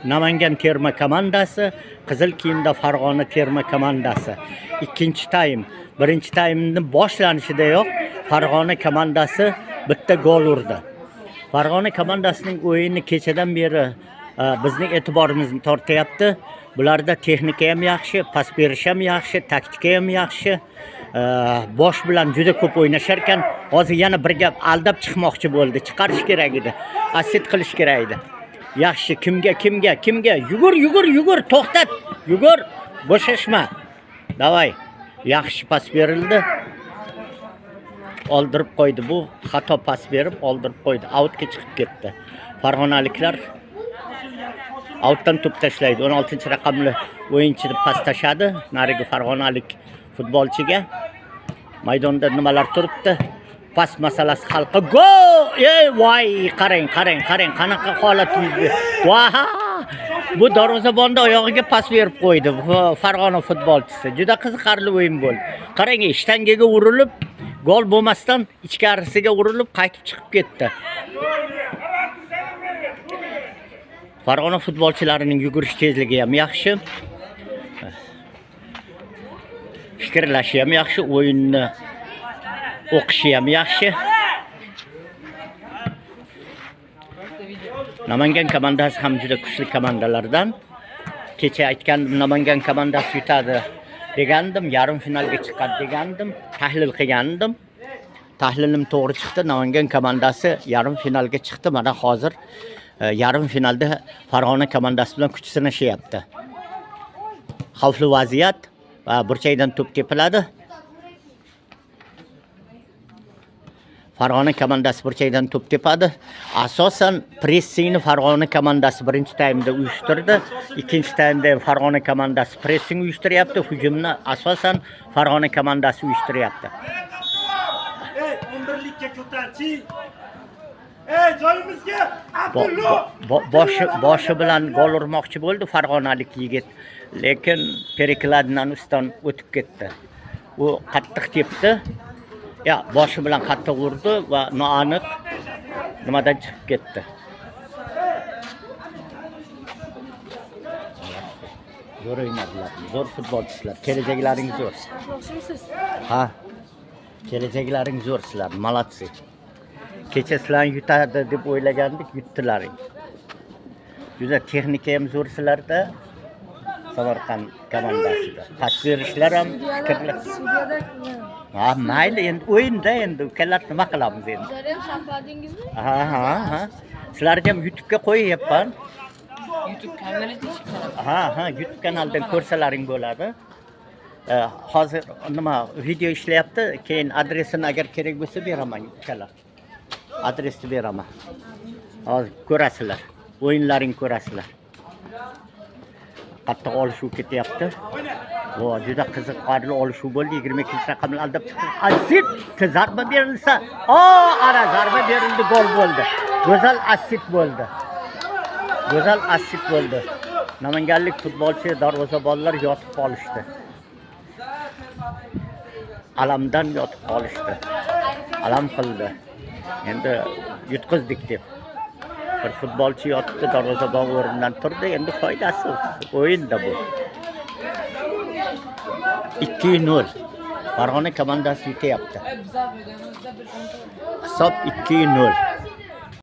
Namangan terma komandasi, qizil kiyimda Farg'ona terma komandasi. Ikkinchi taym. Birinchi taymning boshlanishidayoq Farg'ona komandasi bitta gol urdi. Farg'ona komandasining o'yini kechadan beri bizning e'tiborimizni tortyapti. Bularda texnika ham yaxshi, pas berish ham yaxshi, taktika ham yaxshi. Bosh bilan juda ko'p o'ynashar ekan. Hozir yana bir gap aldab chiqmoqchi bo'ldi. Chiqarish kerak edi. Asset qilish kerak edi. Yaxshi, kimga? Yugur, to'xtat. Yugur, bo'shashma. Davay. Yaxshi pas berildi. Oldirib qo'ydi. Bu xato pas berib oldirib qo'ydi. Outga chiqib ketdi. Farg'onaliklar outdan to'p tashlaydi. 16-raqamli o'yinchi pas tashadi. Narigi farg'onalik futbolchiga. Maydonda nimalar turibdi? Pas masalasi hal qilib gol! Voy, qarang, qanaqa holat yuz berdi. Voha! Bu darvozabonda oyog'iga pas berib qo'ydi. Farg'ona futbolchisi. Juda qiziqarli o'yin bo'ldi. Qarang, shtangaga urilib, gol bo'lmasdan ichkarisiga urilib qaytib chiqib ketdi. Farg'ona futbolchilarining yugurish tezligi ham yaxshi. Fikrlashi ham yaxshi, o'yinni o'qishi ham yaxshi. Namangan komandasi ham juda kuchli komandalardan. Kecha aytgandim, Namangan komandasi yutadi degandim, yarim finalga chiqadi degandim, tahlil qilgandim. Tahlilim to'g'ri chiqdi. Namangan komandasi yarim finalga chiqdi. Mana hozir yarim finalda Farg'ona komandasi bilan kuch sinashyapti. Xavfli vaziyat va burchakdan to'p tepiladi. Farg'ona komandasi burchakdan to'p tepadi. Asosan pressingni Farg'ona komandasi birinchi taymda uyushtirdi. Ikkinchi taymda Farg'ona komandasi pressing uyushtiryapti. Hujumni asosan Farg'ona komandasi uyushtiryapti. 11likka ko'tarchi. Joyimizga Abdullo boshi bilan gol urmoqchi bo'ldi farg'onalik yigit, lekin Perikladdan uston o'tib ketdi. U qattiq tepdi. Boshi bilan qattiq urdi va noaniq nimadan chiqib ketdi. Zo'r o'ynadilar. Zo'r futbolchilar. Kelajaklaring zo'r. Ha. Kelajaklaring zo'r sizlar. Malatsi. Kecha sizlarni yutadi deb o'ylagandik, yutdilaring. Juda texnika ham zo'r sizlarda. Samarqand komandasida. Pas berishlar ham fikrlar. Mayli, endi o'yinda endi ukalar nima qilamiz endi? Sizlar ham saqladingizmi? Ha. Sizlarni ham YouTube'ga qo'yyapman. YouTube kanalida chiqadi. Ha, YouTube kanalidan ko'rsalaring bo'ladi. Hozir nima video ishlayapti, keyin adresini agar kerak bo'lsa beraman ukalar. Adresni beraman. Hozir ko'rasizlar. O'yinlaring ko'rasizlar. Qattiq olishuv ketyapti. Juda qiziqarli olishuv bo'ldi. 22-raqamni aldab chiqdi. Asset zarba berilsa, ana zarba berildi, gol bo'ldi. Go'zal asset bo'ldi. Namanganlik futbolchi darvozabonlar yotib qolishdi. Alamdan yotib qolishdi. Alam qildi. Endi yutqizdik deb. Bir futbolchi yotdi, darvozabon o'rnidan turdi. Endi foydasi o'yinda bu. 2-0. Farg'ona komandasi yutyapti. Hisob 2-0.